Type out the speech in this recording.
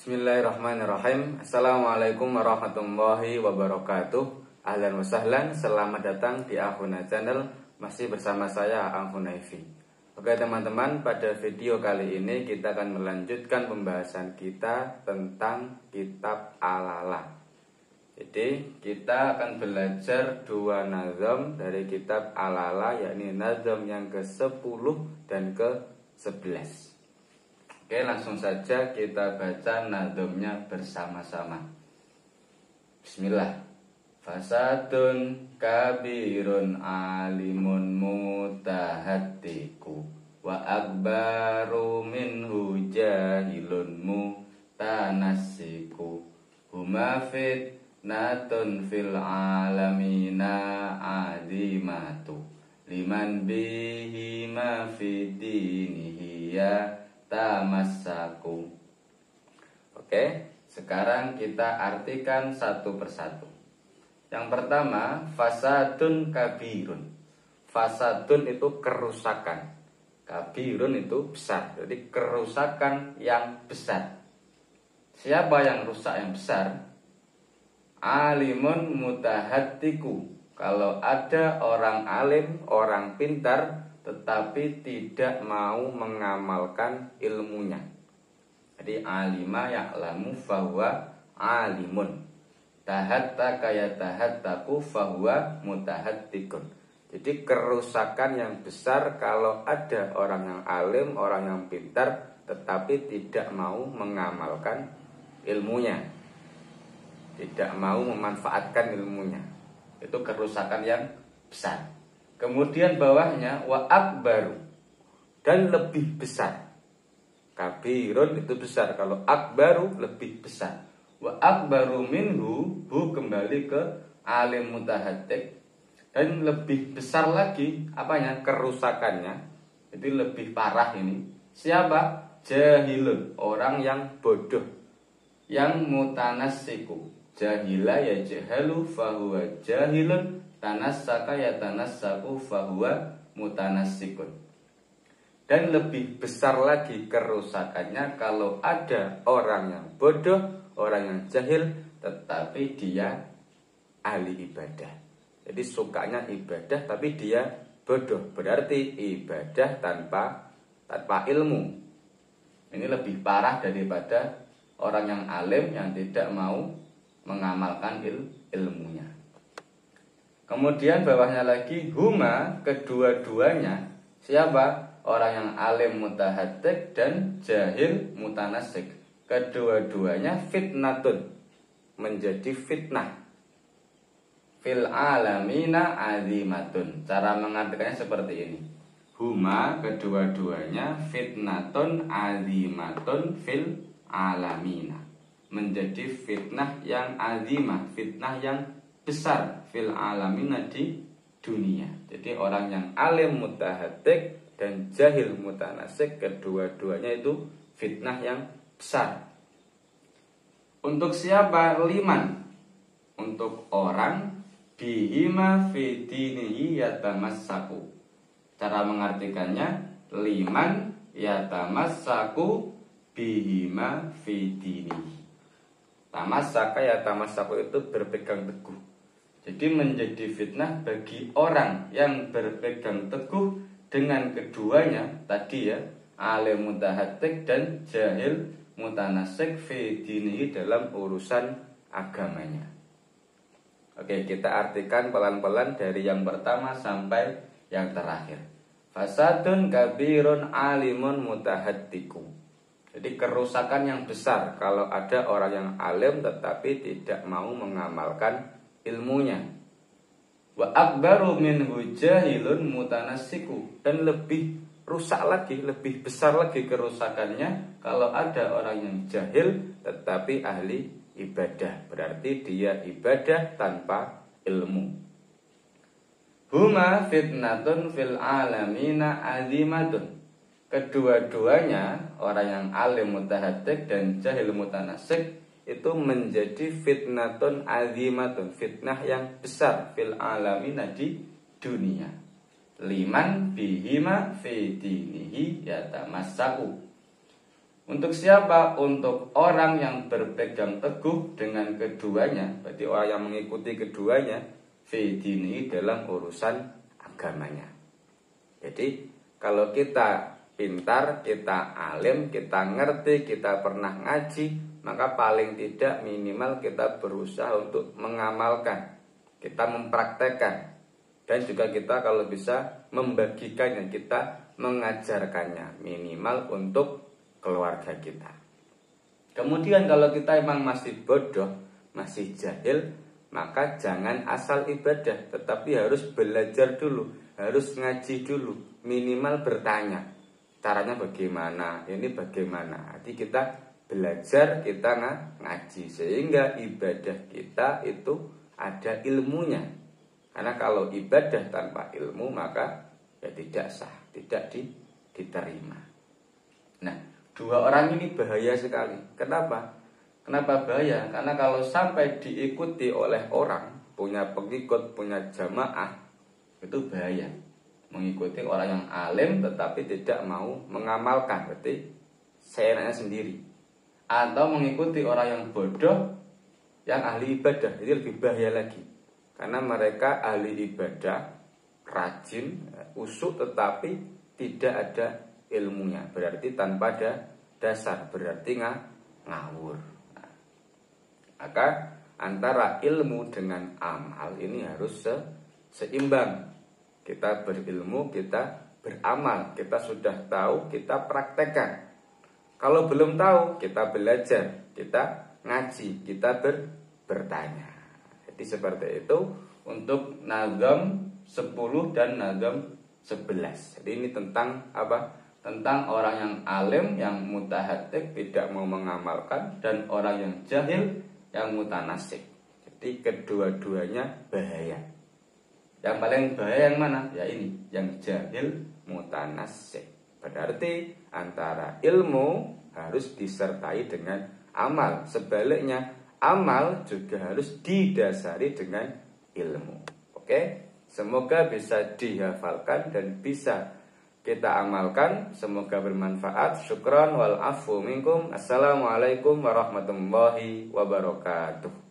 Bismillahirrahmanirrahim. Assalamualaikum warahmatullahi wabarakatuh. Ahlan wa sahlan, selamat datang di Afuna Channel. Masih bersama saya Afunaifi. Oke teman-teman, pada video kali ini kita akan melanjutkan pembahasan kita tentang kitab Al-Ala. Jadi kita akan belajar dua nazam dari kitab Al-Ala, yakni nazam yang ke-10 dan ke-11. Oke, langsung saja kita baca nazamnya bersama-sama. Bismillah. Fasadun kabirun alimun mutahaddiku wa akbaru minhu jahilun mutanassiku huma fitnatun fil alamina azimatu liman bihi ma fi dinihi ya tamassaku. Oke, sekarang kita artikan satu persatu. Yang pertama, fasadun kabirun. Fasadun itu kerusakan, kabirun itu besar. Jadi kerusakan yang besar. Siapa yang rusak yang besar? Alimun mutahaddiku. Kalau ada orang alim, orang pintar, tetapi tidak mau mengamalkan ilmunya. Jadi alima ya'lamu fahuwa alimun. Tahattaka yatahattaku fahuwa mutahattikun. Jadi kerusakan yang besar kalau ada orang yang alim, orang yang pintar, tetapi tidak mau mengamalkan ilmunya, tidak mau memanfaatkan ilmunya. Itu kerusakan yang besar. Kemudian bawahnya wa akbaru, dan lebih besar. Kabirun itu besar, kalau akbaru lebih besar. Wa akbaru minhu, hu kembali ke alim mutahaddik, dan lebih besar lagi apanya? Kerusakannya. Jadi lebih parah ini. Siapa? Jahilun, orang yang bodoh. Yang mutanassiku. Jahila ya jahalu fahuwa jahilun, tanassaka ya tanassaku fahuwa mutanassikun. Dan lebih besar lagi kerusakannya kalau ada orang yang bodoh, orang yang jahil, tetapi dia ahli ibadah. Jadi sukanya ibadah tapi dia bodoh, berarti ibadah tanpa ilmu. Ini lebih parah daripada orang yang alim yang tidak mau mengamalkan ilmunya. Kemudian bawahnya lagi huma, kedua-duanya. Siapa? Orang yang alim mutahaddik dan jahil mutanassik. Kedua-duanya fitnatun, menjadi fitnah. Fil alamina azimatun. Cara mengartikannya seperti ini. Huma, kedua-duanya fitnatun azimatun fil alamina. Menjadi fitnah yang azimah, fitnah yang besar fil alamina di dunia. Jadi orang yang alim mutahaddik dan jahil mutanassik, kedua-duanya itu fitnah yang besar. Untuk siapa? Liman, untuk orang bihima fi dinihi yatamassaku. Cara mengartikannya, liman yatamassaku bihima fi dinihi. Tamassaka ya tamassaku itu berpegang teguh. Jadi menjadi fitnah bagi orang yang berpegang teguh dengan keduanya tadi ya, alim mutahaddik dan jahil mutanassik fi dinihi, dalam urusan agamanya. Oke, kita artikan pelan-pelan dari yang pertama sampai yang terakhir. Fasadun kabirun alimun mutahaddiku. Jadi kerusakan yang besar kalau ada orang yang alim tetapi tidak mau mengamalkan ilmunya. Wa akbaru minhu jahilun mutanassiku. Dan lebih rusak lagi, lebih besar lagi kerusakannya kalau ada orang yang jahil tetapi ahli ibadah. Berarti dia ibadah tanpa ilmu. Huma fitnatun fil alamina azimatun. Kedua-duanya, orang yang alim mutahaddik dan jahil mutanassik, itu menjadi fitnatun azimatun, fitnah yang besar fil alamina di dunia. Liman bihima fi dinihi yatamassaku. Untuk siapa? Untuk orang yang berpegang teguh dengan keduanya, berarti orang yang mengikuti keduanya fi dini, dalam urusan agamanya. Jadi kalau kita pintar, kita alim, kita ngerti, kita pernah ngaji, maka paling tidak minimal kita berusaha untuk mengamalkan, kita mempraktekkan, dan juga kita kalau bisa membagikannya, kita mengajarkannya minimal untuk keluarga kita. Kemudian kalau kita emang masih bodoh, masih jahil, maka jangan asal ibadah, tetapi harus belajar dulu, harus ngaji dulu, minimal bertanya. Caranya bagaimana? Ini bagaimana? Jadi kita belajar, kita ngaji, sehingga ibadah kita itu ada ilmunya. Karena kalau ibadah tanpa ilmu maka ya tidak sah, tidak diterima. Nah, dua orang ini bahaya sekali. Kenapa? Kenapa bahaya? Karena kalau sampai diikuti oleh orang, punya pengikut, punya jamaah, itu bahaya. Mengikuti orang yang alim tetapi tidak mau mengamalkan, berarti seenaknya sendiri. Atau mengikuti orang yang bodoh, yang ahli ibadah, jadi lebih bahaya lagi. Karena mereka ahli ibadah, rajin, usuk, tetapi tidak ada ilmunya, berarti tanpa ada dasar, berarti ngawur. Maka antara ilmu dengan amal ini harus seimbang. Kita berilmu, kita beramal, kita sudah tahu, kita praktekkan. Kalau belum tahu, kita belajar, kita ngaji, kita bertanya. Jadi seperti itu untuk nazam 10 dan nazam 11. Jadi ini tentang apa? Tentang orang yang alim, yang mutahatik, tidak mau mengamalkan, dan orang yang jahil, yang mutanasik. Jadi kedua-duanya bahaya. Yang paling bahaya yang mana? Ya ini, yang jahil mutanasik. Berarti antara ilmu harus disertai dengan amal. Sebaliknya, amal juga harus didasari dengan ilmu. Oke? Semoga bisa dihafalkan dan bisa kita amalkan. Semoga bermanfaat. Syukran wal afu minkum. Assalamualaikum warahmatullahi wabarakatuh.